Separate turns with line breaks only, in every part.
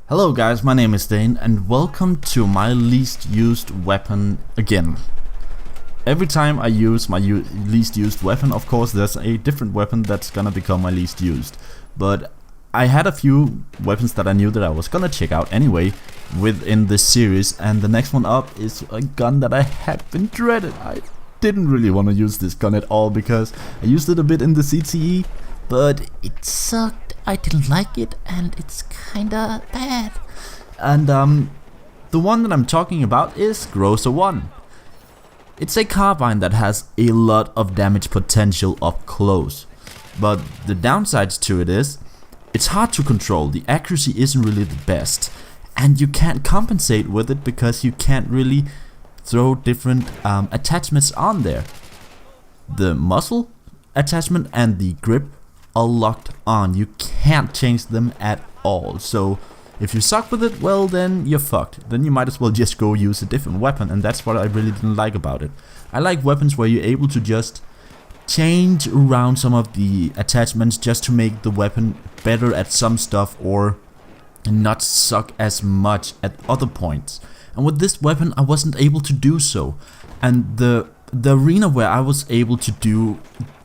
Hello guys, my name is Dane and welcome to my least used weapon again. Every time I use my least used weapon, of course there's a different weapon that's gonna become my least used. But I had a few weapons that I knew that I was gonna check out anyway within this series, and the next one up is a gun that I have been dreaded. I didn't really want to use this gun at all because I used it a bit in the CTE, but it sucked. I didn't like it and it's kinda bad. And the one that I'm talking about is GROZA-1. It's a carbine that has a lot of damage potential up close, but the downsides to it is it's hard to control. The accuracy isn't really the best, and you can't compensate with it because you can't really throw different attachments on there. The muzzle attachment and the grip are locked on. You can't change them at all. So if you suck with it, well then you're fucked. Then you might as well just go use a different weapon, and that's what I really didn't like about it. I like weapons where you're able to just change around some of the attachments just to make the weapon better at some stuff or not suck as much at other points. And with this weapon I wasn't able to do so. And the arena where I was able to do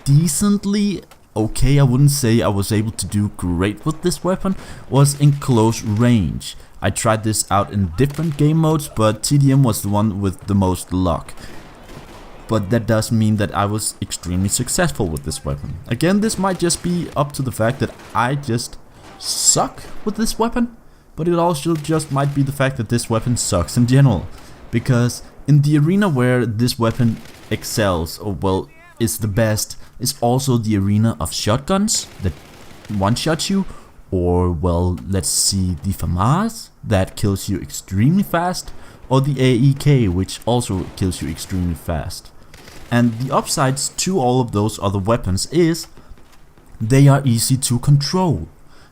decently okay, I wouldn't say I was able to do great with this weapon, was in close range. I tried this out in different game modes, but TDM was the one with the most luck. But that does mean that I was extremely successful with this weapon. Again, this might just be up to the fact that I just suck with this weapon, but it also just might be the fact that this weapon sucks in general. Because in the arena where this weapon excels, or well, is the best, is also the arena of shotguns that one-shot you, or well, let's see, the FAMAS that kills you extremely fast, or the AEK which also kills you extremely fast. And the upsides to all of those other weapons is they are easy to control,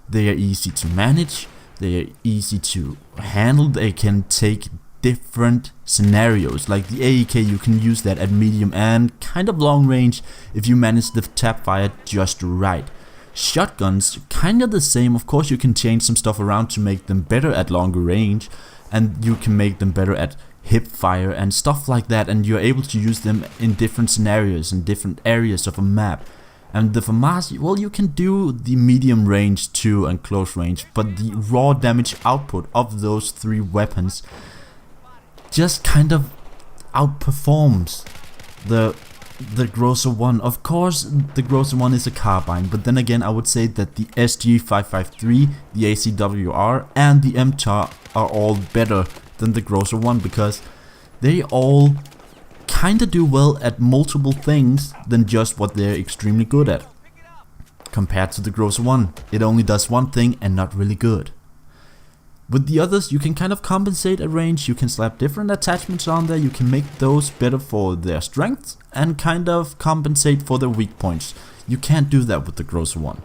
they are easy to manage, they are easy to handle, they can take different scenarios. Like the AEK, you can use that at medium and kind of long range if you manage the tap fire just right. Shotguns, kind of the same. Of course you can change some stuff around to make them better at longer range, and you can make them better at hip fire and stuff like that, and you're able to use them in different scenarios and different areas of a map. And the FAMAS, well, you can do the medium range too and close range, but the raw damage output of those three weapons just kind of outperforms the GROZA-1. Of course, the GROZA-1 is a carbine, but then again, I would say that the SG553, the ACWR, and the MTAR are all better than the GROZA-1 because they all kinda do well at multiple things than just what they're extremely good at. Compared to the GROZA-1, it only does one thing and not really good. With the others, you can kind of compensate at range, you can slap different attachments on there, you can make those better for their strengths and kind of compensate for their weak points. You can't do that with the GROZA-1.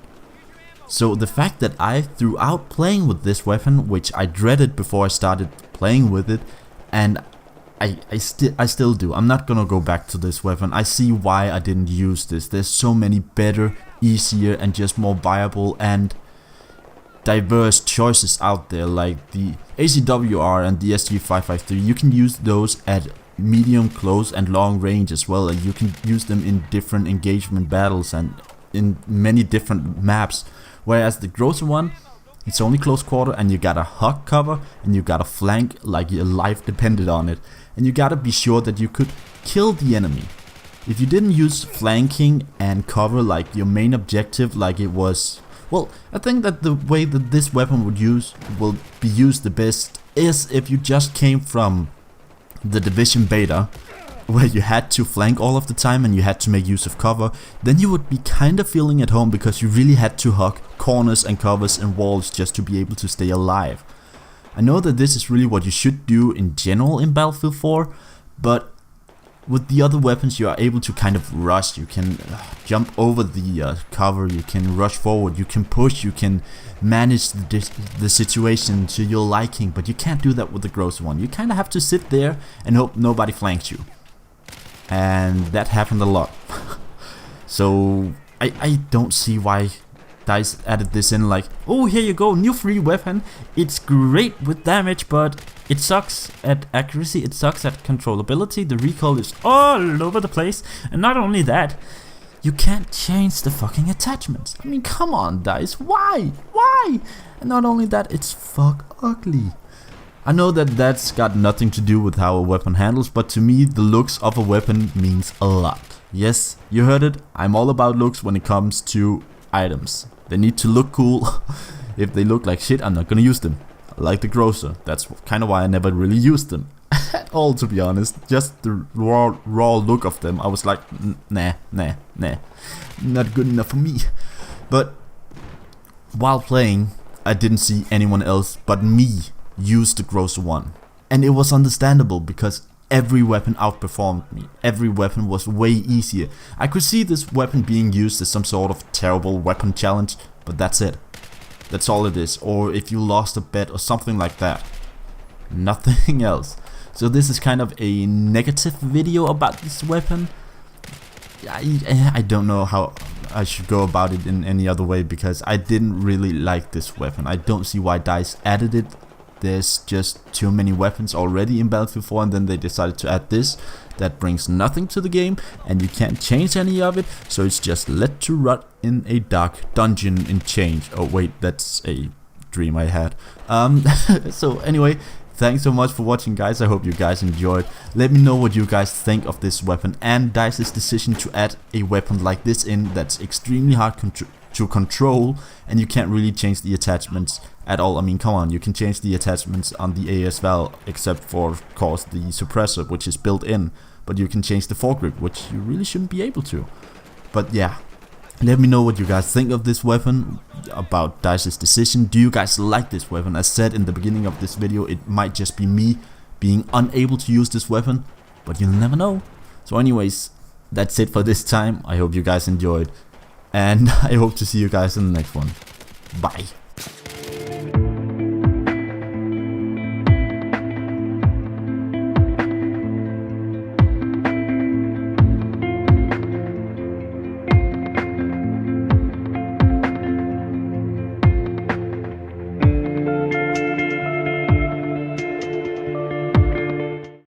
So the fact that I, throughout playing with this weapon, which I dreaded before I started playing with it, and I still do, I'm not gonna go back to this weapon. I see why I didn't use this. There's so many better, easier and just more viable and diverse choices out there, like the ACWR and the SG553. You can use those at medium, close and long range as well, and you can use them in different engagement battles and in many different maps. Whereas the GROZA-1, it's only close quarter and you gotta hug cover and you gotta flank like your life depended on it, and you gotta be sure that you could kill the enemy. If you didn't use flanking and cover like your main objective, like it was, well, I think that the way that this weapon will be used the best is if you just came from the Division Beta, where you had to flank all of the time and you had to make use of cover. Then you would be kind of feeling at home because you really had to hug corners and covers and walls just to be able to stay alive. I know that this is really what you should do in general in Battlefield 4, but with the other weapons you are able to kind of rush. You can jump over the cover, you can rush forward, you can push, you can manage the situation to your liking, but you can't do that with the GROZA-1. You kind of have to sit there and hope nobody flanks you, and that happened a lot. So I don't see why DICE added this in like, oh, here you go, new free weapon. It's great with damage, but it sucks at accuracy, it sucks at controllability, the recoil is all over the place, and not only that, you can't change the fucking attachments. I mean, come on, DICE, why? Why? And not only that, it's fuck ugly. I know that that's got nothing to do with how a weapon handles, but to me, the looks of a weapon means a lot. Yes, you heard it, I'm all about looks when it comes to items. They need to look cool. If they look like shit, I'm not gonna use them. Like the GROZA, that's kind of why I never really used them at all, to be honest. Just the raw look of them, I was like, nah, not good enough for me. But while playing, I didn't see anyone else but me use the GROZA-1, and it was understandable because every weapon outperformed me. Every weapon was way easier. I could see this weapon being used as some sort of terrible weapon challenge, but that's it. That's all it is. Or if you lost a bet or something like that. Nothing else. So this is kind of a negative video about this weapon. I don't know how I should go about it in any other way, because I didn't really like this weapon. I don't see why DICE added it. There's just too many weapons already in Battlefield 4, and then they decided to add this. That brings nothing to the game, and you can't change any of it, so it's just let to rot in a dark dungeon in change. Oh wait, that's a dream I had. So anyway, thanks so much for watching, guys. I hope you guys enjoyed. Let me know what you guys think of this weapon and DICE's decision to add a weapon like this in that's extremely hard to control, and you can't really change the attachments at all. I mean, come on, you can change the attachments on the ASVAL, except for, of course, the suppressor, which is built in, but you can change the foregrip, which you really shouldn't be able to. But yeah, let me know what you guys think of this weapon, about DICE's decision. Do you guys like this weapon? As said in the beginning of this video, it might just be me being unable to use this weapon, but you'll never know. So anyways, that's it for this time. I hope you guys enjoyed, and I hope to see you guys in the next one. Bye.